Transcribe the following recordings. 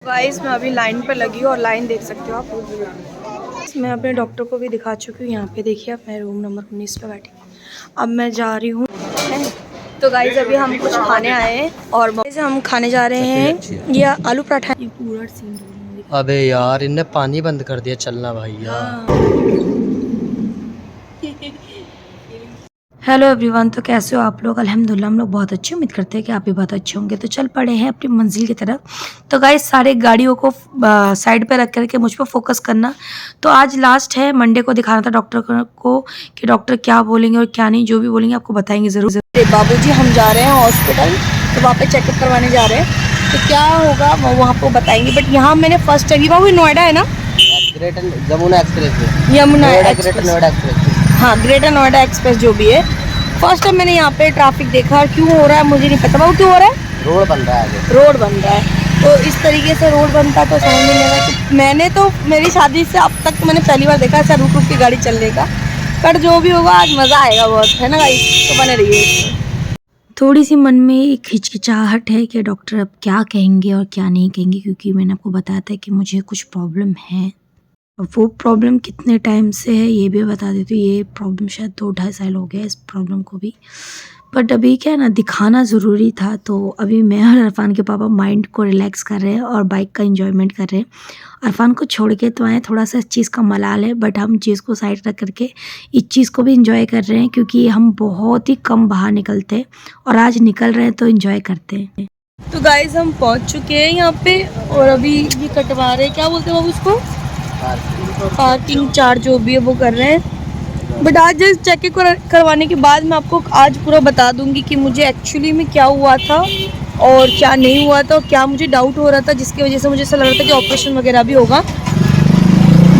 Guys मैं अभी line पर लगी हूँ और लाइन देख सकते हो आप। मैं अपने डॉक्टर को भी दिखा चुकी हूँ। यहाँ पे देखिए आप, मैं रूम नंबर 19 पे बैठी। अब मैं जा रही हूँ। तो गाइस अभी हम कुछ खाने आए हैं और हम खाने जा रहे हैं। ये आलू पराठा। ये पूरा सीन। अबे यार इनने पानी बंद कर दिया, चलना भैया। हेलो एवरीवन, तो कैसे हो आप लोग? अल्हम्दुलिल्लाह हम लोग बहुत अच्छे, उम्मीद करते हैं कि आप भी बहुत अच्छे होंगे। तो चल पड़े हैं अपनी मंजिल की तरफ। तो गाइस सारे गाड़ियों को साइड पे रख करके मुझ पर फोकस करना। तो आज लास्ट है, मंडे को दिखाना था डॉक्टर को कि डॉक्टर क्या बोलेंगे और क्या नहीं। जो भी बोलेंगे आपको बताएंगे ज़रूर। बाबूजी हम जा रहे हैं हॉस्पिटल, तो वहाँ पे चेकअप करवाने जा रहे हैं। तो क्या होगा वो वहाँ पे बताएंगे। बट यहाँ मैंने फर्स्ट टाइम, बाबू नोएडा है ना, यमुना एक्सप्रेस, यमुना एक्सप्रेस, हाँ ग्रेटर नोएडा एक्सप्रेस जो भी है। फर्स्ट टाइम मैंने यहाँ पे ट्रैफिक देखा। क्यों हो रहा है मुझे नहीं पता। बाबू क्यों हो रहा है? रोड बन रहा है। रोड बन रहा है। तो इस तरीके से रोड बनता तो समझ में नहीं आ रहा कि मैंने तो मेरी शादी से अब तक तो मैंने पहली बार देखा ऐसा रुक रुक की गाड़ी चलने का। पर जो भी होगा आज मज़ा आएगा बहुत, है ना गाइस? तो बने रहिए। थोड़ी सी मन में एक हिचकिचाहट है कि डॉक्टर अब क्या कहेंगे और क्या नहीं कहेंगे, क्योंकि मैंने आपको बताया था कि मुझे कुछ प्रॉब्लम है। अब वो प्रॉब्लम कितने टाइम से है ये भी बता देती हूँ। ये प्रॉब्लम शायद 2-2.5 साल हो गया इस प्रॉब्लम को भी। बट अभी क्या है ना, दिखाना ज़रूरी था। तो अभी मैं और इरफान के पापा माइंड को रिलैक्स कर रहे हैं और बाइक का एंजॉयमेंट कर रहे हैं। इरफान को छोड़ के तो आए, थोड़ा सा इस चीज़ का मलाल है, बट हम चीज़ को साइड रख करके इस चीज़ को भी इंजॉय कर रहे हैं, क्योंकि हम बहुत ही कम बाहर निकलते हैं और आज निकल रहे हैं तो इंजॉय करते हैं। तो गाइज हम पहुँच चुके हैं यहाँ पे और अभी ये कटवा रहे हैं, क्या बोलते हैं बाबू उसको, पार्किंग चार्ज जो भी है वो कर रहे हैं। बट आज चेक करवाने के बाद मैं आपको आज पूरा बता दूंगी कि मुझे एक्चुअली में क्या हुआ था और क्या नहीं हुआ था और क्या मुझे डाउट हो रहा था, जिसकी वजह से मुझे ऐसा लग रहा था कि ऑपरेशन वगैरह भी होगा।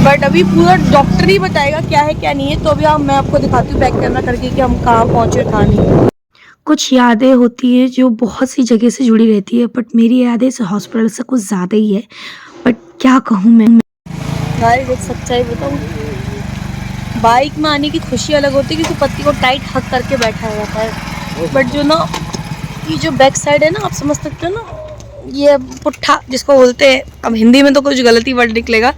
बट अभी पूरा डॉक्टर ही बताएगा क्या है क्या नहीं है। तो अभी मैं आपको दिखाती हूँ बैक कैमरा करके कि हम कहाँ पहुँचे, कहाँ नहीं। कुछ यादें होती है जो बहुत सी जगह से जुड़ी रहती है, बट मेरी यादें इस हॉस्पिटल से कुछ ज़्यादा ही है। बट क्या कहूँ मैं गाइस, एक सच्चाई बताऊँ, बाइक में आने की खुशी अलग होती है क्योंकि पत्ती को टाइट हक करके बैठा जाता है। बट जो ना ये जो बैक साइड है ना, आप समझ सकते हो ना, ये पुट्ठा जिसको बोलते हैं, अब हिंदी में तो कुछ गलती वर्ड निकलेगा,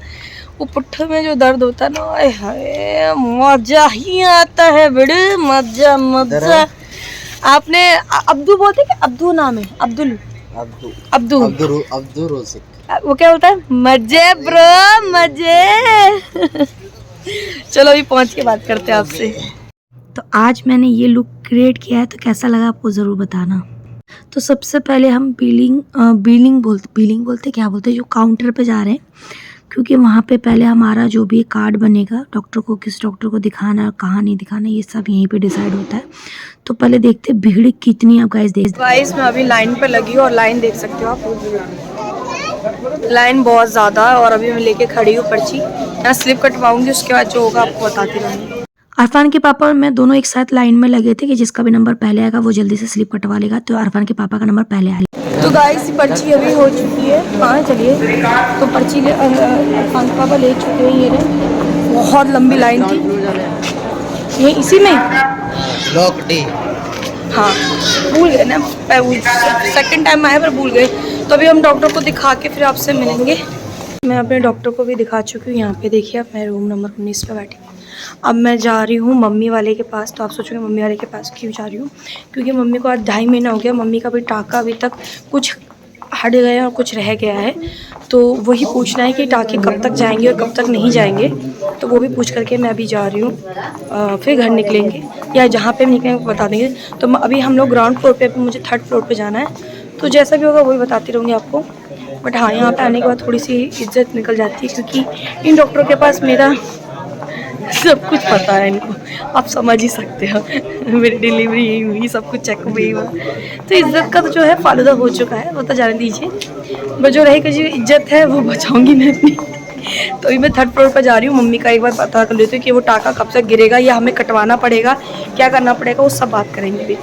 वो पुट्ठे में जो दर्द होता है ना, हाय मजा ही आता है बड़े, मजा मजा। आपने अब्दू बोलते कि अब्दू नाम है? Abdul Abdu Rozik. वो क्या बोलता है? मजे ब्रो मजे। चलो अभी पहुंच के बात करते हैं आपसे। तो आज मैंने ये लुक क्रिएट किया है, तो कैसा लगा आपको ज़रूर बताना। तो सबसे पहले हम बिलिंग बोलते क्या बोलते हैं, जो काउंटर पे जा रहे हैं, क्योंकि वहाँ पे पहले हमारा जो भी कार्ड बनेगा, डॉक्टर को किस डॉक्टर को दिखाना है कहाँ नहीं दिखाना, ये सब यहीं पे डिसाइड होता है। तो पहले देखते भीड़ कितनी है। गाइस मैं अभी लाइन पे लगी हूँ और लाइन देख सकते हो आप, लाइन बहुत ज़्यादा है। और अभी मैं लेके खड़ी हूँ पर्ची, यहाँ स्लिप कटवाऊंगी, उसके बाद जो होगा आपको बताती रहूँगी। अरफान के पापा और मैं दोनों एक साथ लाइन में लगे थे कि जिसका भी नंबर पहले आएगा वो जल्दी से स्लिप कटवा लेगा। तो अरफान के पापा का नंबर पहले आया। तो गाइस पर्ची अभी हो चुकी है। हाँ चलिए, तो पर्ची अरफान के पापा ले चुके हैं। ये रहे, बहुत लंबी लाइन थी। ये इसी में हाँ भूल गए ना, सेकंड टाइम आया पर भूल गए। तो अभी हम डॉक्टर को दिखा के फिर आपसे मिलेंगे। मैं अपने डॉक्टर को भी दिखा चुकी हूँ। यहाँ पे देखिए आप, मैं रूम नंबर 19 पे बैठी। अब मैं जा रही हूँ मम्मी वाले के पास। तो आप सोचोगे मम्मी वाले के पास क्यों जा रही हूँ? क्योंकि मम्मी को आज 2.5 महीना हो गया। मम्मी का भी टाँका अभी तक कुछ हट गया और कुछ रह गया है। तो वही पूछना है कि टाँके कब तक जाएंगे और कब तक नहीं जाएंगे। तो वो भी पूछ करके मैं अभी जा रही हूँ। फिर घर निकलेंगे या जहाँ पे निकलेंगे बता देंगे। तो अभी हम लोग ग्राउंड फ्लोर पे, मुझे 3rd फ्लोर पे जाना है। तो जैसा भी होगा वही बताती रहूँगी आपको। बट हाँ, यहाँ पे आने के बाद थोड़ी सी इज्जत निकल जाती है, क्योंकि इन डॉक्टरों के पास मेरा सब कुछ पता है इनको, आप समझ ही सकते हो। मेरी डिलीवरी यही हुई, सब कुछ चेकअप यही हुआ। तो इज्जत का तो जो है फालूदा हो चुका है, वो तो जाने दीजिए। बट जो रहेगा जो इज्जत है वो बचाऊंगी मैं अपनी। तो अभी मैं 3rd फ्लोर पर जा रही हूँ। मम्मी का एक बार पता कर लेती हूँ कि वो टाँका कब तक गिरेगा या हमें कटवाना पड़ेगा, क्या करना पड़ेगा, वो सब बात करेंगे भी।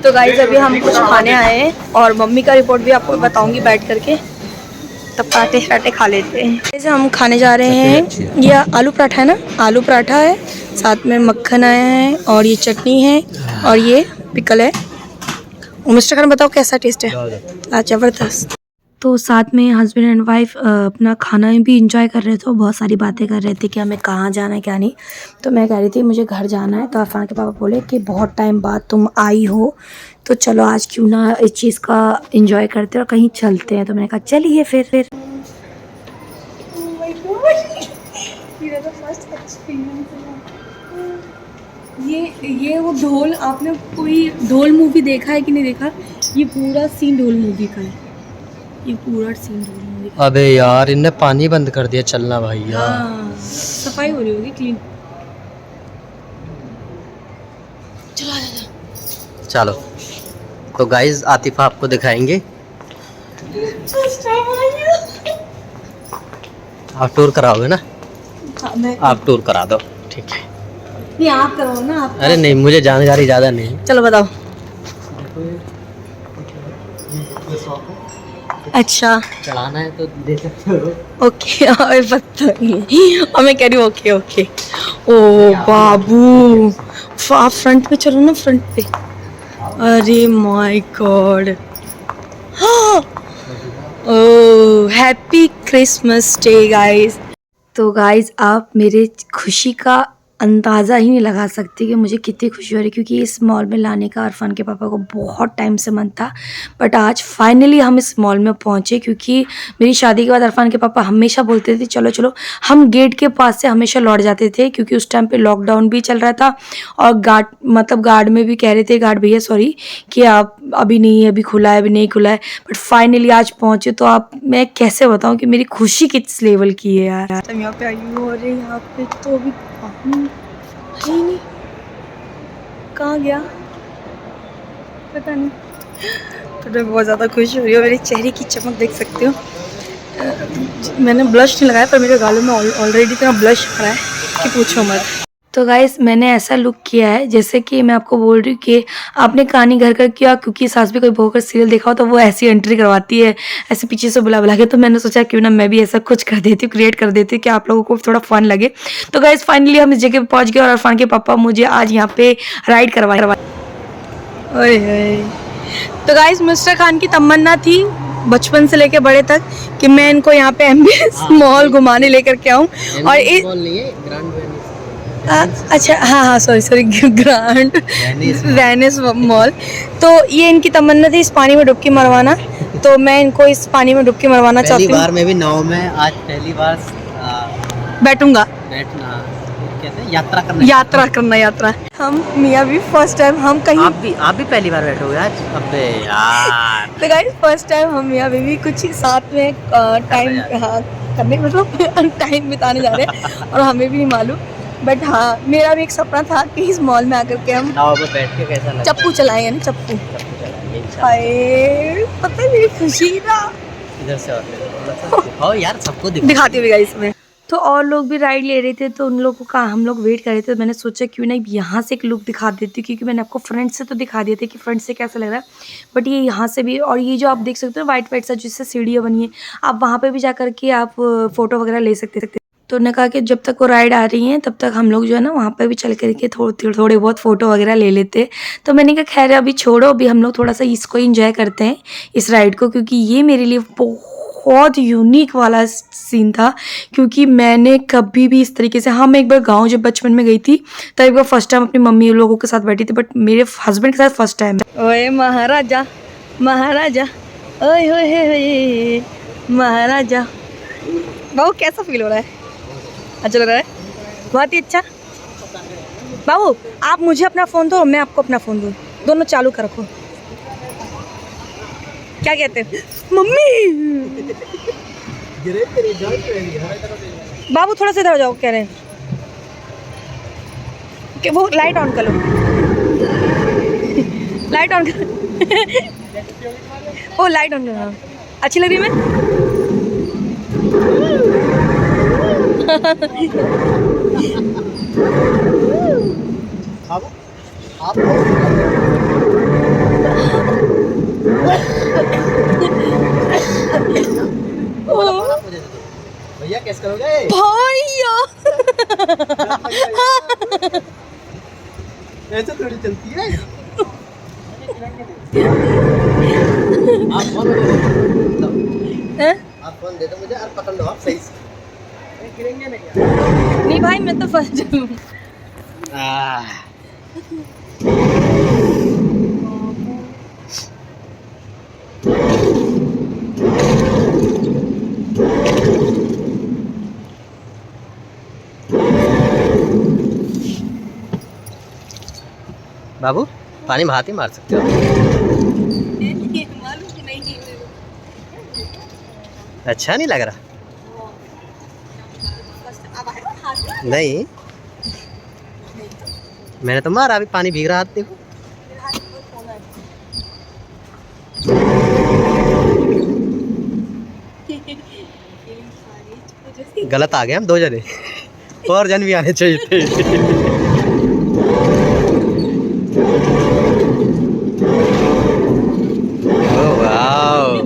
तो गाइस अभी हम कुछ खाने आए हैं और मम्मी का रिपोर्ट भी आपको बताऊंगी बैठ करके। तब पराठे खा लेते हैं। जैसे हम खाने जा रहे हैं, ये आलू पराठा है ना, आलू पराठा है, साथ में मक्खन आया है और ये चटनी है और ये पिकल है। मिस्टर खान बताओ कैसा टेस्ट है? ज़बरदस्त। तो साथ में हस्बैंड एंड वाइफ अपना खाना भी इंजॉय कर रहे थे और बहुत सारी बातें कर रहे थे कि हमें कहाँ जाना है क्या नहीं। तो मैं कह रही थी मुझे घर जाना है, तो अरफान के पापा बोले कि बहुत टाइम बाद तुम आई हो तो चलो आज क्यों ना इस चीज़ का इंजॉय करते और कहीं चलते हैं। तो मैंने कहा चलिए फिर ये वो ढोल, आपने कोई ढोल मूवी देखा है कि नहीं देखा? ये पूरा सीन ढोल मूवी का है, ये पूरा सीन ढोल मूवी का। अबे यार इनने पानी बंद कर दिया चलना भैया। हाँ, सफाई हो रही होगी, क्लीन। चलो आ जा। चलो तो गाइज आतिफा आपको दिखाएंगे। आप टूर कराओगे ना? हाँ, मैं आप टूर करा दो, ठीक है। नहीं आप करो ना आप। अरे नहीं, मुझे जानकारी ज़्यादा नहीं। चलो बताओ। अच्छा चढ़ाना है तो दे सकते हो। ओके, और पता नहीं, और मैं कह रही हूँ ओके ओके। ओ बाबू, आप फ्रंट पे चलो ना, फ्रंट पे। अरे my God, oh happy Christmas day guys. तो गाइस आप मेरे खुशी का अंदाज़ा ही नहीं लगा सकते कि मुझे कितनी खुशी हो रही है, क्योंकि इस मॉल में लाने का इरफान के पापा को बहुत टाइम से मन था। बट आज फाइनली हम इस मॉल में पहुंचे, क्योंकि मेरी शादी के बाद इरफान के पापा हमेशा बोलते थे चलो चलो। हम गेट के पास से हमेशा लौट जाते थे, क्योंकि उस टाइम पे लॉकडाउन भी चल रहा था और गार्ड में भी कह रहे थे, गार्ड भैया सॉरी, कि आप अभी नहीं है, अभी खुला है, अभी नहीं खुला है। बट फाइनली आज पहुंचे, तो आप मैं कैसे बताऊं कि मेरी खुशी किस लेवल की है यार। यहाँ पे आई हूँ और यहाँ पे तो अभी है ही नहीं, कहाँ गया पता नहीं। तो मैं बहुत ज़्यादा खुश हो रही हूँ, मेरे चेहरे की चमक देख सकते हो। मैंने ब्लश नहीं लगाया पर मेरे गालों में ऑलरेडी इतना ब्लश आ रहा है कि पूछो मत। तो गाइस मैंने ऐसा लुक किया है जैसे कि मैं आपको बोल रही हूँ कि आपने कहानी घर का किया, क्योंकि सास भी कोई बहू का सीरियल देखा हो तो वो ऐसी एंट्री करवाती है ऐसे पीछे से बुला बुला के। तो मैंने सोचा क्यों ना मैं भी ऐसा कुछ कर देती हूँ, क्रिएट कर देती हूँ कि आप लोगों को थोड़ा फन लगे। तो गाइस फाइनली हम इस जगह पे पहुँच गए और इरफान के पापा मुझे आज यहाँ पे राइड करवाए। तो गाइस मिस्टर खान की तमन्ना थी बचपन से लेके बड़े तक कि मैं इनको यहाँ पे एमबीएस मॉल घुमाने लेकर के आऊँ। और अच्छा हाँ सॉरी ग्रैंड वेनिस मॉल। तो ये इनकी तमन्ना थी इस पानी में डुबकी मरवाना, तो मैं इनको इस पानी में डुबकी मरवाना चाहती हूँ। पहली बार मैं भी नाव में आज पहली बार बैठूंगा, बैठना कहते हैं यात्रा। हम मियाँ भी फर्स्ट टाइम हम कहीं। आप भी पहली बार बैठोगे आज? अबे यार। तो गाइस फर्स्ट टाइम हम मियाँ बीवी कुछ साथ में टाइम करने मतलब टाइम बिताने जा रहे हैं और हमें भी नहीं मालूम। बट हाँ मेरा भी एक सपना था कि इस मॉल में आकर के हम नाव पे बैठ के कैसा लगता है? चप्पू चलाएंगे ना, चप्पू चलाएंगे हाय पता है मेरी खुशी ना। इधर से और यार सबको दिखाती हुई गाइस में। तो और लोग भी राइड ले रहे थे, तो उन लोगों का हम लोग वेट कर रहे थे। तो मैंने सोचा क्यों ना यहाँ से एक लुक दिखा देती हूँ, क्योंकि मैंने आपको फ्रंट से तो दिखा दिए थे कि फ्रंट से कैसा लग रहा है, बट ये यहाँ से भी। और ये जो आप देख सकते हो वाइट सा जिससे सीढ़ियाँ बनी है, आप वहाँ पे भी जा करके आप फोटो वगैरह ले सकते। तो उन्होंने कहा कि जब तक वो राइड आ रही हैं तब तक हम लोग जो है ना वहाँ पे भी चल करके थोड़े बहुत फ़ोटो वगैरह ले लेते। तो मैंने कहा खैर अभी छोड़ो, अभी हम लोग थोड़ा सा इसको इंजॉय करते हैं इस राइड को, क्योंकि ये मेरे लिए बहुत यूनिक वाला सीन था। क्योंकि मैंने कभी भी इस तरीके से, हाँ मैं एक बार गाँव जब बचपन में गई थी तब एक बार फर्स्ट टाइम अपनी मम्मी लोगों के साथ बैठी थी, बट मेरे हस्बैंड के साथ फर्स्ट टाइम। ओए महाराजा महाराजा ओए होए महाराजा। बाबू कैसा फील हो रहा है? अच्छा लग रहा है, बहुत ही अच्छा। बाबू आप मुझे अपना फ़ोन दो, मैं आपको अपना फ़ोन दूँ, दोनों चालू कर रखो। क्या कहते हैं मम्मी? बाबू थोड़ा सा इधर जाओ, कह रहे हैं कि वो लाइट ऑन कर लो। लाइट ऑन कर ओ लाइट ऑन कर। अच्छी लग रही है मैं? भैया कैसे करोगे? भैया ऐसे थोड़ी चलती है। हैं? आप फोन दे दो मुझे और पकड़ लो आप सही से। गिरेंगे नहीं यार। नहीं भाई मैं तो फंस जाऊँ। बाबू पानी में हाथ ही मार सकते हो। अच्छा नहीं लग रहा? नहीं मैंने तो मारा, अभी पानी भीग रहा हाथ देखो। गलत आ गए हम 2 जने और जन भी आने चाहिए थे। Oh wow.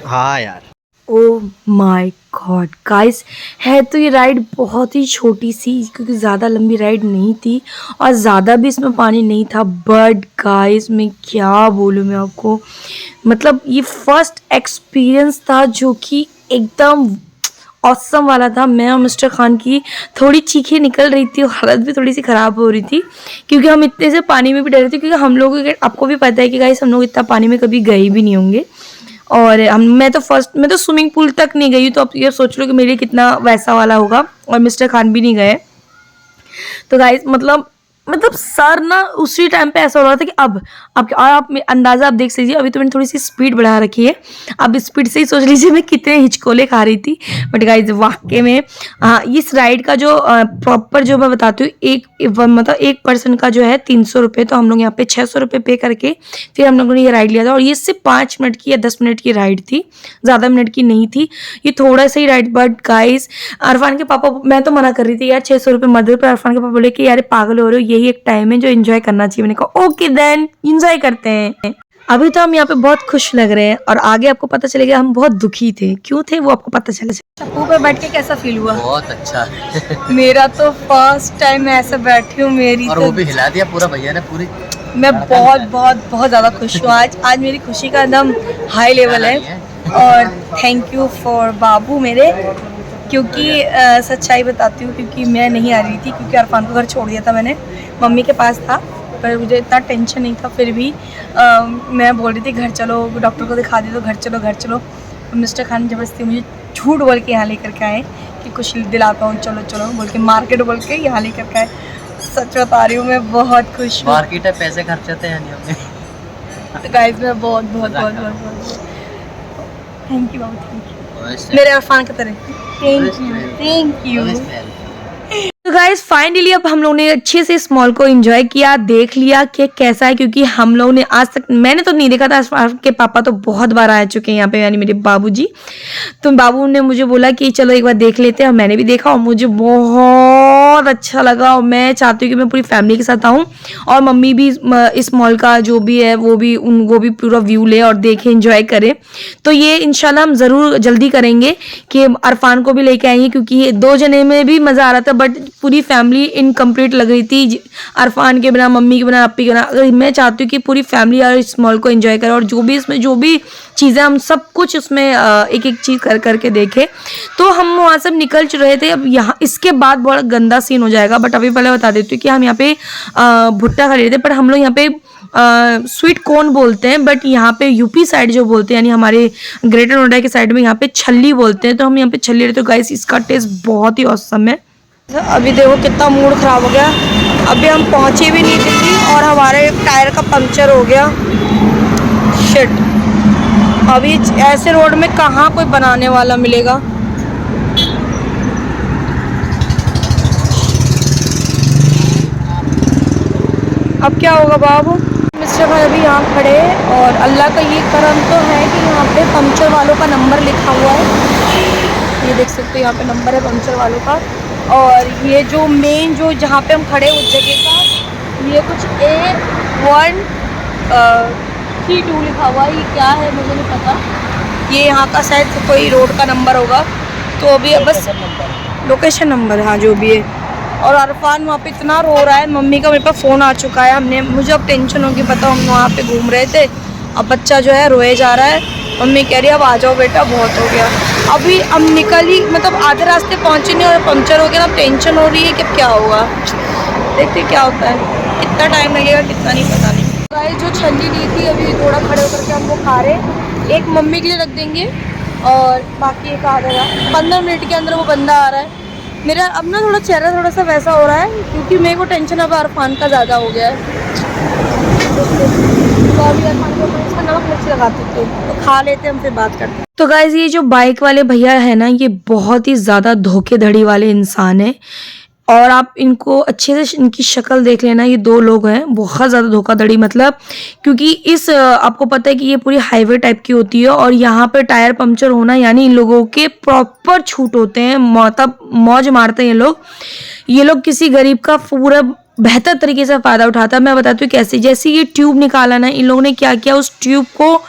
हाँ यार। ओह माय गॉड गाइस, है तो ये राइड बहुत ही छोटी सी, क्योंकि ज़्यादा लंबी राइड नहीं थी और ज़्यादा भी इसमें पानी नहीं था। बट गाइस मैं क्या बोलूँ मैं आपको, मतलब ये फर्स्ट एक्सपीरियंस था जो कि एकदम ऑसम वाला था। मैं और मिस्टर खान की थोड़ी चीखें निकल रही थी और हालत भी थोड़ी सी ख़राब हो रही थी, क्योंकि हम इतने से पानी में भी डरे थे, क्योंकि हम लोग, आपको भी पता है कि गाइस हम लोग इतना पानी में कभी गए भी नहीं होंगे। और मैं तो स्विमिंग पूल तक नहीं गई, तो आप ये सोच लो कि मेरे लिए कितना वैसा वाला होगा। और मिस्टर खान भी नहीं गए। तो गाइस मतलब सर ना उसी टाइम पे ऐसा हो रहा था कि अब आप अंदाज़ा आप देख लीजिए, अभी तो मैंने थोड़ी सी स्पीड बढ़ा रखी है। अब स्पीड से ही सोच लीजिए मैं कितने हिचकोले खा रही थी। बट गाइस वाकई में इस राइड का जो प्रॉपर जो मैं बताती हूँ, मतलब एक पर्सन का जो है 300 रुपये, तो हम लोग यहाँ पे 600 रुपये पे करके फिर हम लोगों ने ये राइड लिया था। और ये सिर्फ 5 मिनट की या 10 मिनट की राइड थी, ज़्यादा मिनट की नहीं थी, ये थोड़ा सा ही राइड। बट गाइस अरफान के पापा, मैं तो मना कर रही थी यार 600 रुपये मत दो, पर अरफान के पापा बोले कि यार पागल हो रहे हो, यही एक टाइम है जो एंजॉय करना चाहिए। मैंने कहा ओके देन एंजॉय करते हैं। अभी तो हम यहाँ पे बहुत खुश लग रहे हैं और आगे आपको पता चलेगा हम बहुत दुखी थे, क्यों थे वो आपको पता चलेगा। चप्पू पे बैठ के कैसा फील हुआ? बहुत अच्छा। मेरा तो फर्स्ट टाइम मैं ऐसे बैठी हूँ, मेरी और तो वो भी हिला दिया पूरा भैया ने, पूरी। मैं बहुत ज़्यादा खुश हूँ आज मेरी खुशी का एकदम हाई लेवल है। और थैंक यू फॉर बाबू मेरे, क्योंकि सच्चाई बताती हूँ, क्योंकि मैं नहीं आ रही थी, क्योंकि अरफान को घर छोड़ दिया था मैंने, मम्मी के पास था, पर मुझे इतना टेंशन नहीं था। फिर भी मैं बोल रही थी घर चलो, डॉक्टर को दिखा दे, तो घर चलो। मिस्टर खान जबरदस्ती मुझे झूठ बोल के यहाँ लेकर के आए कि कुछ दिलाता हूँ, चलो बोल के, मार्केट बोल के यहाँ लेकर के आए। सच बता रही हूँ मैं बहुत खुश हूँ। मार्केट है, पैसे खर्च होते हैं नहीं होंगे। तो गाइस मैं बहुत thank you Babu, thank you मेरे अरफान की तरह। Thank you. तो गाइस फाइनली अब हम लोगों ने अच्छे से इस मॉल को एंजॉय किया, देख लिया कि कैसा है, क्योंकि हम लोगों ने आज तक, मैंने तो नहीं देखा था, आपके पापा तो बहुत बार आ चुके हैं यहाँ पे, यानी मेरे बाबूजी। तो बाबू ने मुझे बोला कि चलो एक बार देख लेते हैं, और मैंने भी देखा और मुझे बहुत अच्छा लगा। और मैं चाहती हूँ कि मैं पूरी फैमिली के साथ आऊँ और मम्मी भी इस मॉल का जो भी है वो भी पूरा व्यू ले और देखे, एंजॉय करे। तो ये इंशाल्लाह हम ज़रूर जल्दी करेंगे कि अरफान को भी लेके आएंगे, क्योंकि 2 जने में भी मज़ा आ रहा था, बट पूरी फैमिली इनकम्प्लीट लग रही थी, अरफान के बिना, मम्मी के बिना, अपी के बिना। अगर मैं चाहती हूँ कि पूरी फैमिली और इस मॉल को एंजॉय करे, और जो भी इसमें जो भी चीज़ें, हम सब कुछ उसमें एक एक चीज़ करके देखें। तो हम वहाँ से निकल रहे थे। अब यहाँ इसके बाद बहुत गंदा सीन हो जाएगा, बट अभी पहले बता देती हूँ कि हम यहाँ पे भुट्टा खा रहे थे, पर हम लोग यहाँ पे स्वीट कॉर्न बोलते हैं, बट यहाँ पे यूपी साइड जो बोलते हैं, यानी हमारे ग्रेटर नोएडा के साइड में यहाँ पे छल्ली बोलते हैं, तो हम यहाँ पे छल्ली रहते हैं। तो गाइस इसका टेस्ट बहुत ही औसम है। अभी देखो कितना मूड खराब हो गया, अभी हम पहुँचे भी नहीं दिल्ली और हमारे टायर का पंक्चर हो गया। शिट, अभी ऐसे रोड में कहाँ कोई बनाने वाला मिलेगा। अब क्या होगा बाबू? मिस्टर भाई अभी यहाँ खड़े, और अल्लाह का ये करम तो है कि यहाँ पे पंक्चर वालों का नंबर लिखा हुआ है, ये देख सकते हो यहाँ पे नंबर है पंक्चर वालों का। और ये जो मेन जो जहाँ पे हम खड़े उस जगह का, ये कुछ A132 लिखा हुआ है, ये क्या है मुझे नहीं पता, ये यहाँ का शायद कोई रोड का नंबर होगा। तो अभी बस लोकेशन नंबर, हाँ जो भी है। और अरफान वहाँ पे इतना रो रहा है, मम्मी का मेरे पास फ़ोन आ चुका है, मुझे अब टेंशन होगी, पता हम वहाँ पे घूम रहे थे, अब बच्चा जो है रोए जा रहा है। मम्मी कह रही है अब आ जाओ बेटा, बहुत हो गया। अभी हम निकल ही मतलब आधे रास्ते पहुँचे नहीं और पंक्चर हो गया ना, टेंशन हो रही है कि क्या होगा। देखते क्या होता है, कितना टाइम लगेगा कितना नहीं पता नहीं। गाइस जो छल्ली ली थी अभी थोड़ा खड़े होकर के हम वो खा रहे, एक मम्मी के लिए रख देंगे और बाकी एक आ जाएगा 15 मिनट के अंदर। वो बंदा आ रहा है। मेरा अब ना थोड़ा चेहरा थोड़ा सा वैसा हो रहा है क्योंकि मेरे को टेंशन अब अरफान का ज़्यादा हो गया है। तो अभी अरफान को इसका नमक मिर्च लगाते थे तो खा लेते हम फिर बात करते। तो गाइज ये जो बाइक वाले भैया है ना, ये बहुत ही ज़्यादा धोखेधड़ी वाले इंसान है। और आप इनको अच्छे से इनकी शक्ल देख लेना, ये दो लोग हैं बहुत ज़्यादा धोखाधड़ी मतलब। क्योंकि इस आपको पता है कि ये पूरी हाईवे टाइप की होती है और यहाँ पे टायर पंक्चर होना यानी इन लोगों के प्रॉपर छूट होते हैं, मतलब मौज मारते हैं ये लोग किसी गरीब का पूरा बेहतर तरीके से फ़ायदा उठाता है। मैं बताती हूँ कैसे। जैसे ये ट्यूब निकाला ना, इन लोगों ने क्या किया, उस ट्यूब को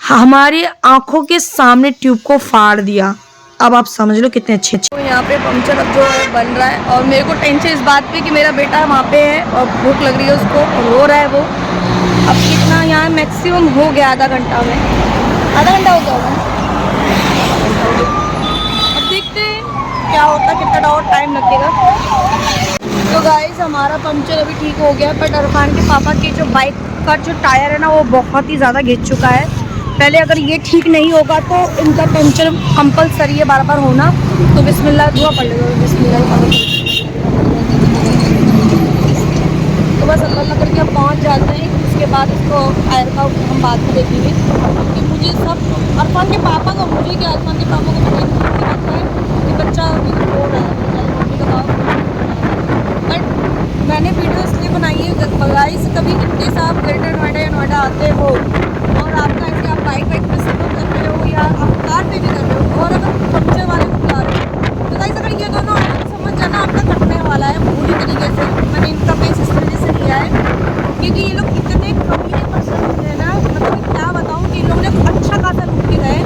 हमारे आंखों के सामने ट्यूब को फाड़ दिया। अब आप समझ लो कितने अच्छे। तो यहाँ पे पंक्चर अब जो है बन रहा है और मेरे को टेंशन इस बात पे कि मेरा बेटा वहाँ पे है और भूख लग रही है उसको और रो रहा है वो। अब कितना यहाँ मैक्सिमम हो गया, आधा घंटा में, आधा घंटा हो गया होगा। अब देखते हैं क्या होता, कितना और टाइम लगेगा। तो गाइस हमारा पंक्चर अभी ठीक हो गया, बट अरफान के पापा की जो बाइक का जो टायर है ना वो बहुत ही ज़्यादा घिस चुका है। पहले अगर ये ठीक नहीं होगा तो इनका पंक्चर कंपलसरी है बार बार होना। तो बिस्मिल्लाह दुआ पढ़ लो, बिस्मिल्लाह। तो बस अल्लाह करके हम पहुँच जाते हैं, उसके बाद इसको टायर का हम बाद में देखेंगे। कि मुझे सब अरफान के पापा को, मुझे क्या अरफान के पापा को पता है कि बच्चा रो रहा है। बट मैंने वीडियो इसलिए बनाई है गाइस, कभी इनके साथ ग्रेटर नोएडा या नोएडा आते हो और आपका ऐसे आप बाइक में सफ़र कर रहे हो या आप कार पे भी कर रहे हो और अगर पंक्चर वाले को बुला रहे हो तो गाइस अगर ये दोनों आए तो समझ जाना आपका कटने वाला है पूरी तरीके से। मैंने इनका फेस इस तरीके से लिया है क्योंकि ये लोग इतने कमीने पर्सन होते हैं ना, मतलब क्या बताऊँ कि इन लोगों ने अच्छा खासा लूट के गए।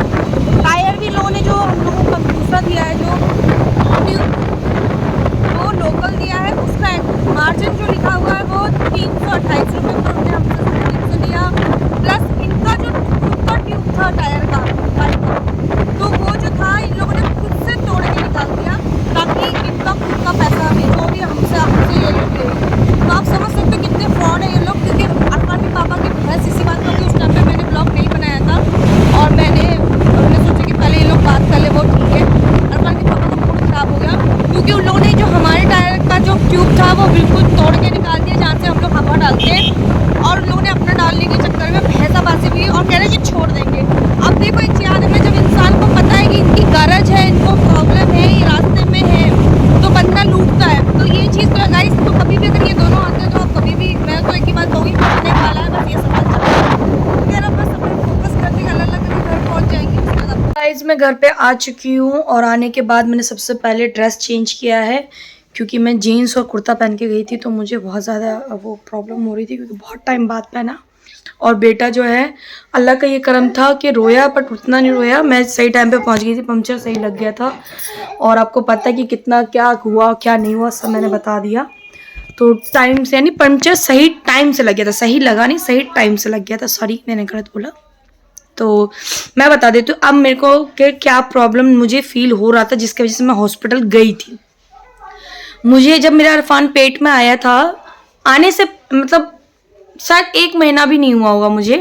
टायर भी लोगों ने जो हम लोगों को दूसरा दिया है जो लोकल दिया है उसका मार्जिन जो लिखा हुआ है वो 328 रुपये पर उन्होंने हमसे 300 लिया। प्लस इनका जो खुद का ट्यूब था टायर का बाइक का, तो वो जो था इन लोगों ने खुद से तोड़ के निकाल दिया ताकि इनका खुद का पैसा भी जो भी हमसे ये लोग ले। तो आप समझ सकते हो कितने फ्रॉड है ये लोग। क्योंकि अरफान के पापा की बहस इसी बात पर, उस टाइम पर मैंने ब्लॉग नहीं बनाया था और मैंने सोचा कि पहले ये लोग बात कर ले, वो ठीक है। अरफान के पापा का मूड ख़राब हो गया क्योंकि उन लोगों ने जो हमारे टायर का जो ट्यूब था वो बिल्कुल तोड़ के निकाल दिया जहाँ से हम लोग हवा डालते हैं, और उन लोगों ने अपना डालने के चक्कर में भैंसाबाजी भी और कह रहे हैं कि छोड़ देंगे। अब देखो एक चीज़ है, जब इंसान को पता है कि इनकी गरज है, इनको प्रॉब्लम है, ये रास्ते में है तो बंदा लूटता है। तो ये चीज़ तो है गाइस। तो कभी भी अगर ये दोनों आते हैं तो आप कभी भी, मैं तो एक ही बात कहूँगी, पकड़ने वाला है बस ये समझ जाओ। बस अपना फोकस करके अल्लाह करके घर पहुँच जाएंगे। गाइस मैं घर पे आ चुकी हूँ और आने के बाद मैंने सबसे पहले ड्रेस चेंज किया है क्योंकि मैं जीन्स और कुर्ता पहन के गई थी तो मुझे बहुत ज़्यादा वो प्रॉब्लम हो रही थी क्योंकि बहुत टाइम बाद पहना। और बेटा जो है अल्लाह का ये करम था कि रोया बट उतना नहीं रोया। मैं सही टाइम पे पहुंच गई थी, पंक्चर सही लग गया था और आपको पता है कि कितना क्या हुआ क्या नहीं हुआ सब मैंने बता दिया। तो टाइम से यानी पंक्चर सही टाइम से लग गया था, सही लगा नहीं सही टाइम से लग गया था, सॉरी मैंने गलत बोला। तो मैं बता देती हूँ अब मेरे को कि क्या प्रॉब्लम मुझे फील हो रहा था जिसकी वजह से मैं हॉस्पिटल गई थी। मुझे जब मेरा अरफान पेट में आया था, आने से मतलब शायद 1 महीना भी नहीं हुआ होगा मुझे,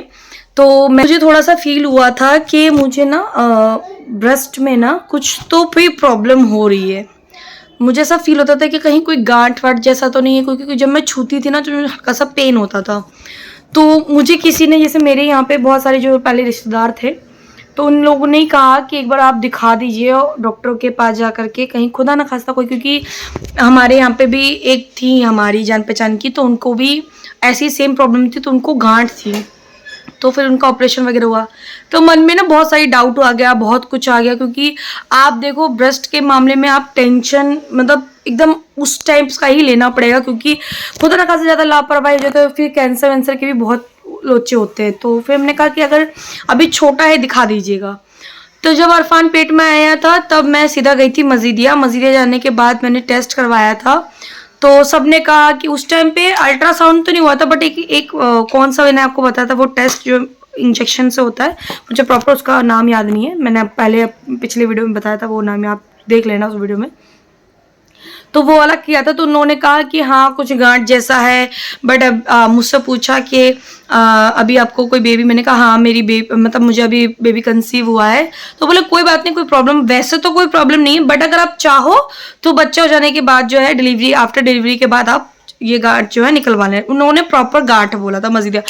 तो मुझे थोड़ा सा फील हुआ था कि मुझे ना ब्रेस्ट में ना कुछ तो भी प्रॉब्लम हो रही है। मुझे ऐसा फील होता था कि कहीं कोई गांठ वाट जैसा तो नहीं है, क्योंकि जब मैं छूती थी ना तो मुझे हल्का सा पेन होता था। तो मुझे किसी ने, जैसे मेरे यहाँ पे बहुत सारे जो पहले रिश्तेदार थे तो उन लोगों ने कहा कि एक बार आप दिखा दीजिए डॉक्टर के पास जा करके, कहीं खुदा ना खास्ता कोई, क्योंकि हमारे यहाँ पे भी एक थी हमारी जान पहचान की तो उनको भी ऐसी सेम प्रॉब्लम थी तो उनको गांठ थी तो फिर उनका ऑपरेशन वगैरह हुआ। तो मन में ना बहुत सारी डाउट आ गया, बहुत कुछ आ गया, क्योंकि आप देखो ब्रेस्ट के मामले में आप टेंशन मतलब एकदम उस टाइप का ही लेना पड़ेगा, क्योंकि खुदा ना खासा ज़्यादा लापरवाही हो जाए तो फिर कैंसर वैंसर के भी बहुत लोचे होते हैं। तो फिर हमने कहा कि अगर अभी छोटा है दिखा दीजिएगा। तो जब अरफान पेट में आया था तब मैं सीधा गई थी मजीदिया जाने के बाद मैंने टेस्ट करवाया था तो सबने कहा कि उस टाइम पे अल्ट्रासाउंड तो नहीं हुआ था बट एक कौन सा मैंने आपको बताया था वो टेस्ट जो इंजेक्शन से होता है, मुझे प्रॉपर उसका नाम याद नहीं है, मैंने पहले पिछले वीडियो में बताया था, वो नाम आप देख लेना उस वीडियो में। तो वो वाला किया था। तो उन्होंने कहा कि हाँ कुछ गांठ जैसा है, बट अब मुझसे पूछा कि अभी आपको कोई बेबी, मैंने कहा हाँ मेरी बेबी, मतलब मुझे अभी बेबी कंसीव हुआ है। तो बोले कोई बात नहीं, कोई प्रॉब्लम, वैसे तो कोई प्रॉब्लम नहीं है, बट अगर आप चाहो तो बच्चा हो जाने के बाद जो है डिलीवरी, आफ्टर डिलीवरी के बाद आप ये गांठ जो है निकलवा लें। उन्होंने प्रॉपर गांठ बोला था मजीदिया।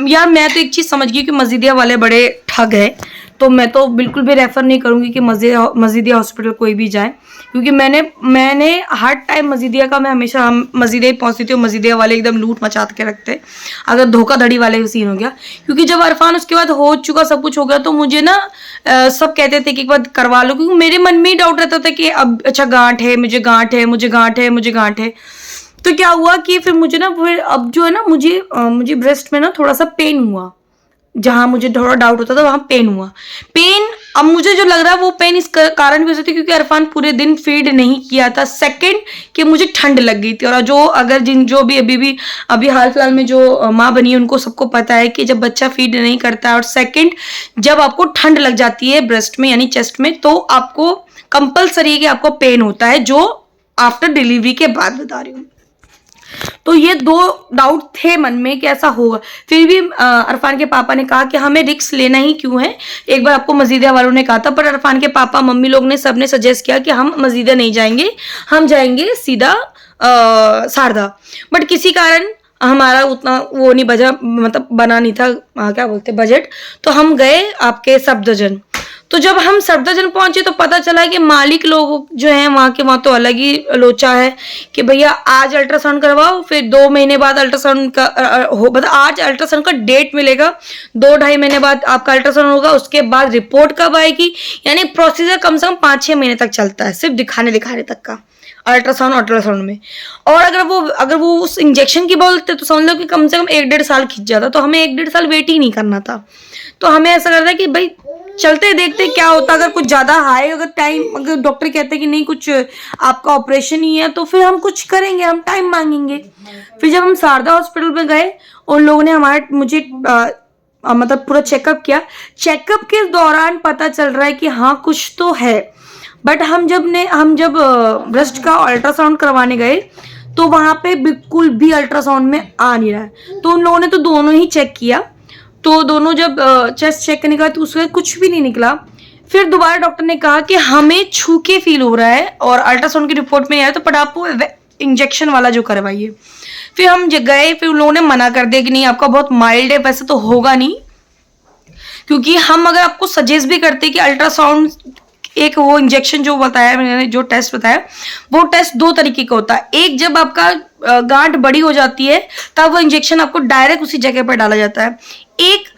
यार मैं तो एक चीज़ समझ गई कि मजीदिया वाले बड़े ठग हैं, तो मैं तो बिल्कुल भी रेफ़र नहीं करूँगी कि मजीदिया हॉस्पिटल कोई भी जाए, क्योंकि मैंने हर टाइम मजीदिया का, मैं हमेशा मजीदिया ही पहुँचती थी, मजीदिया वाले एकदम लूट मचा के रखते अगर धोखाधड़ी वाले सीन हो गया। क्योंकि जब अरफान उसके बाद हो चुका, सब कुछ हो गया, तो मुझे ना सब कहते थे कि एक बार करवा लो, क्योंकि मेरे मन में ही डाउट रहता था कि अब अच्छा गांठ है, मुझे गांठ है, मुझे गांठ है, मुझे गांठ है। तो क्या हुआ कि फिर मुझे ना, फिर अब जो है ना मुझे ब्रेस्ट में ना थोड़ा सा पेन हुआ, जहाँ मुझे थोड़ा डाउट होता था वहाँ पेन हुआ। पेन अब मुझे जो लग रहा है वो पेन इस कारण भी हो सकती है क्योंकि अरफान पूरे दिन फीड नहीं किया था। सेकंड कि मुझे ठंड लग गई थी, और जो भी अभी हाल फिलहाल में जो माँ बनी है उनको सबको पता है कि जब बच्चा फीड नहीं करता है, और सेकंड जब आपको ठंड लग जाती है ब्रेस्ट में यानी चेस्ट में, तो आपको कंपल्सरी है कि आपको पेन होता है, जो आफ्टर डिलीवरी के बाद बता रही हूँ। तो ये दो डाउट थे मन में कि ऐसा होगा। फिर भी अरफान के पापा ने कहा कि हमें रिस्क लेना ही क्यों है, एक बार आपको मजीदिया वालों ने कहा था, पर अरफान के पापा मम्मी लोग ने सबने सजेस्ट किया कि हम मजीदिया नहीं जाएंगे, हम जाएंगे सीधा शारदा। बट किसी कारण हमारा उतना वो नहीं बजा, मतलब बना नहीं था क्या बोलते बजट, तो हम गए आपके सफदरजंग। तो जब हम सफदरजंग पहुंचे तो पता चला कि मालिक लोग जो हैं वहाँ के, वहाँ तो अलग ही लोचा है कि भैया आज अल्ट्रासाउंड करवाओ, फिर 2 महीने बाद अल्ट्रासाउंड का मतलब आज अल्ट्रासाउंड का डेट मिलेगा, 2-2.5 महीने बाद आपका अल्ट्रासाउंड होगा, उसके बाद रिपोर्ट कब आएगी, यानी प्रोसीजर कम से कम 5-6 महीने तक चलता है, सिर्फ दिखाने तक का अल्ट्रासाउंड में। और अगर वो उस इंजेक्शन की बोलते तो समझ लो कि कम से कम 1-1.5 साल खिंच जाता, तो हमें 1-1.5 साल वेट ही नहीं करना था। तो हमें ऐसा लग रहा है कि भाई चलते देखते क्या होता, अगर कुछ ज्यादा हाई अगर डॉक्टर कहते हैं कि नहीं कुछ आपका ऑपरेशन ही है, तो फिर हम कुछ करेंगे, हम टाइम मांगेंगे। फिर जब हम शारदा हॉस्पिटल में गए, उन लोगों ने मुझे मतलब पूरा चेकअप किया। चेकअप के दौरान पता चल रहा है कि हाँ कुछ तो है, बट हम जब ब्रेस्ट का अल्ट्रासाउंड करवाने गए तो वहां पे बिल्कुल भी अल्ट्रासाउंड में आ नहीं रहा है। तो उन लोगों ने तो दोनों ही चेक किया, तो दोनों जब चेस्ट चेक करने का तो उसमें कुछ भी नहीं निकला। फिर दोबारा डॉक्टर ने कहा कि हमें छू के फील हो रहा है और अल्ट्रासाउंड की रिपोर्ट में आया, तो पर आप इंजेक्शन वाला जो करवाइए। फिर हम गए, फिर उन लोगों ने मना कर दिया कि नहीं आपका बहुत माइल्ड है, वैसे तो होगा नहीं, क्योंकि हम अगर आपको सजेस्ट भी करते कि अल्ट्रासाउंड एक वो इंजेक्शन जो बताया मैंने, जो टेस्ट बताया, वो टेस्ट 2 तरीके का होता है। एक जब आपका गांठ बड़ी हो जाती है तब वो इंजेक्शन आपको डायरेक्ट उसी जगह पर डाला जाता है, एक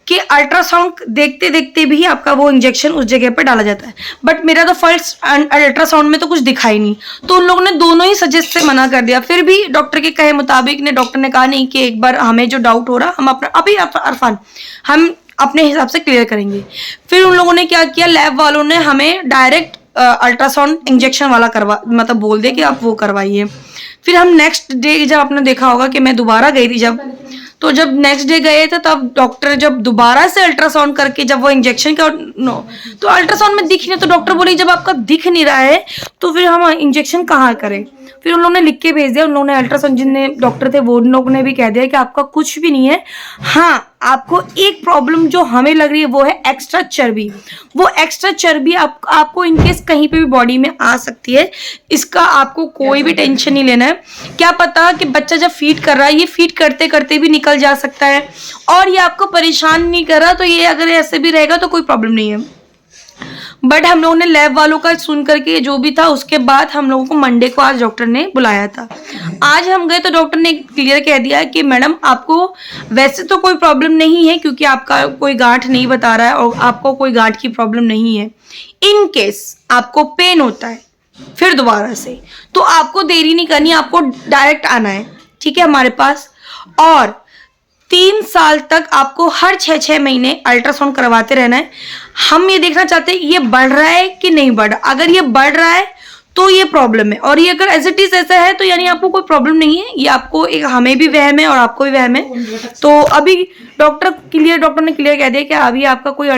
कि अल्ट्रासाउंड देखते देखते भी आपका वो इंजेक्शन उस जगह पर डाला जाता है। बट मेरा तो फर्स्ट अल्ट्रासाउंड में तो कुछ दिखा ही नहीं, तो उन लोगों ने दोनों ही सजेस्ट से मना कर दिया। फिर भी डॉक्टर के कहे मुताबिक डॉक्टर ने कहा नहीं कि एक बार हमें जो डाउट हो रहा हम अपना अभी अरफान हम अपने हिसाब से क्लियर करेंगे। फिर उन लोगों ने क्या किया, लैब वालों ने हमें डायरेक्ट अल्ट्रासाउंड इंजेक्शन वाला मतलब बोल दे कि आप वो करवाइए। फिर हम नेक्स्ट डे, जब आपने देखा होगा कि मैं दोबारा गई थी जब नेक्स्ट डे गए थे, तब डॉक्टर जब दोबारा से अल्ट्रासाउंड करके जब वो इंजेक्शन का तो अल्ट्रासाउंड में दिख नहीं, तो डॉक्टर बोले जब आपका दिख नहीं रहा है तो फिर हम इंजेक्शन कहाँ करें। फिर उन लोगों ने लिख के भेज दिया, उन लोगों ने अल्ट्रासाउंड जितने डॉक्टर थे वो उन लोगों ने भी कह दिया कि आपका कुछ भी नहीं है, हाँ आपको एक प्रॉब्लम जो हमें लग रही है वो है एक्स्ट्रा चर्बी। वो एक्स्ट्रा चर्बी आपको इनकेस कहीं पे भी बॉडी में आ सकती है, इसका आपको कोई भी टेंशन नहीं लेना है। क्या पता कि बच्चा जब फीड कर रहा है, ये फीड करते करते भी निकल जा सकता है, और ये आपको परेशान नहीं कर रहा, तो ये अगर ऐसे भी रहेगा तो कोई प्रॉब्लम नहीं है। बट हम लोगों ने लैब वालों का सुन करके जो भी था, उसके बाद हम लोगों को मंडे को आज डॉक्टर ने बुलाया था। आज हम गए तो डॉक्टर ने क्लियर कह दिया कि मैडम आपको वैसे तो कोई प्रॉब्लम नहीं है, क्योंकि आपका कोई गांठ नहीं बता रहा है और आपको कोई गांठ की प्रॉब्लम नहीं है। इन केस आपको पेन होता है फिर दोबारा से, तो आपको देरी नहीं करनी, आपको डायरेक्ट आना है, ठीक है हमारे पास। और 3 साल तक आपको हर 6-6 महीने अल्ट्रासाउंड करवाते रहना है। हम ये देखना चाहते हैं ये बढ़ रहा है कि नहीं बढ़ रहा। अगर ये बढ़ रहा है तो ये प्रॉब्लम है, और ये अगर एज इट इज ऐसा है तो यानी आपको कोई प्रॉब्लम नहीं है। ये आपको एक, हमें भी वहम है और आपको भी वहम है। तो अभी डॉक्टर ने क्लियर कह दिया कि अभी आपका कोई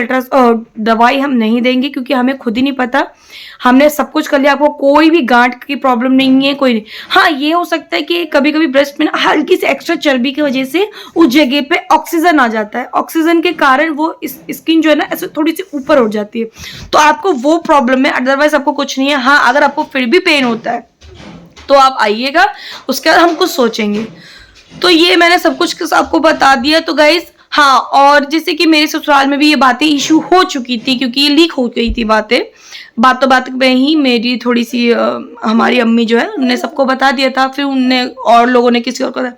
दवाई हम नहीं देंगे, क्योंकि हमें खुद ही नहीं पता, हमने सब कुछ कर लिया, आपको कोई भी गांठ की प्रॉब्लम नहीं है, कोई नहीं। हाँ, ये हो सकता है कि कभी कभी ब्रेस्ट में हल्की सी एक्स्ट्रा चर्बी की वजह से उस जगह पे ऑक्सीजन आ जाता है, ऑक्सीजन के कारण वो स्किन जो है ना ऐसे थोड़ी सी ऊपर उठ जाती है, तो आपको वो प्रॉब्लम है, अदरवाइज आपको कुछ नहीं है। हाँ, अगर आपको फिर भी पेन होता है तो आप आइएगा, उसके बाद हम कुछ सोचेंगे। तो ये मैंने सब कुछ आपको बता दिया। तो गाइस हाँ, और जैसे कि मेरे ससुराल में भी ये बातें इशू हो चुकी थी, क्योंकि ये लीक हो गई थी बातें, बातों बात में ही मेरी थोड़ी सी हमारी अम्मी जो है उनने सबको बता दिया था, फिर उनने और लोगों ने किसी और को।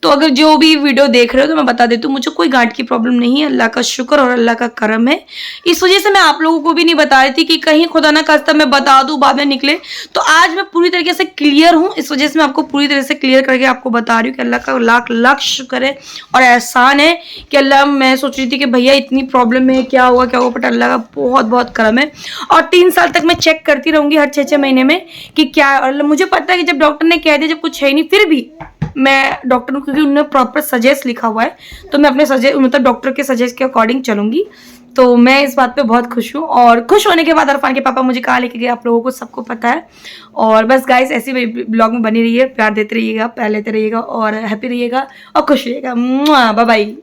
तो अगर जो भी वीडियो देख रहे हो तो मैं बता देती हूँ, मुझे कोई गांठ की प्रॉब्लम नहीं है, अल्लाह का शुक्र और अल्लाह का करम है। इस वजह से मैं आप लोगों को भी नहीं बता रही थी कि कहीं खुदा ना खास्ता मैं बता दूं बाद में निकले। तो आज मैं पूरी तरीके से क्लियर हूँ, इस वजह से मैं आपको पूरी तरह से क्लियर करके आपको बता रही हूँ कि अल्लाह का लाख लाख शुक्र है और एहसान है कि अल्लाह, मैं सोच रही थी कि भैया इतनी प्रॉब्लम है, क्या होगा क्या होगा, बट अल्लाह का बहुत बहुत करम है। और 3 साल तक मैं चेक करती रहूंगी हर 6-6 महीने में कि क्या, और मुझे पता है कि जब डॉक्टर ने कह दिया जब कुछ है नहीं, फिर भी मैं डॉक्टर को, क्योंकि उन्होंने प्रॉपर सजेस्ट लिखा हुआ है, तो मैं अपने मतलब डॉक्टर के सजेस्ट के अकॉर्डिंग चलूंगी। तो मैं इस बात पे बहुत खुश हूँ, और खुश होने के बाद अरफान के पापा मुझे कहाँ लेके गए आप लोगों को सबको पता है। और बस गाइस ऐसे ब्लॉग में बनी रहिए, प्यार देते रहिएगा, प्यार लेते रहिएगा, और हैप्पी रहिएगा और खुश रहिएगा। Bye bye.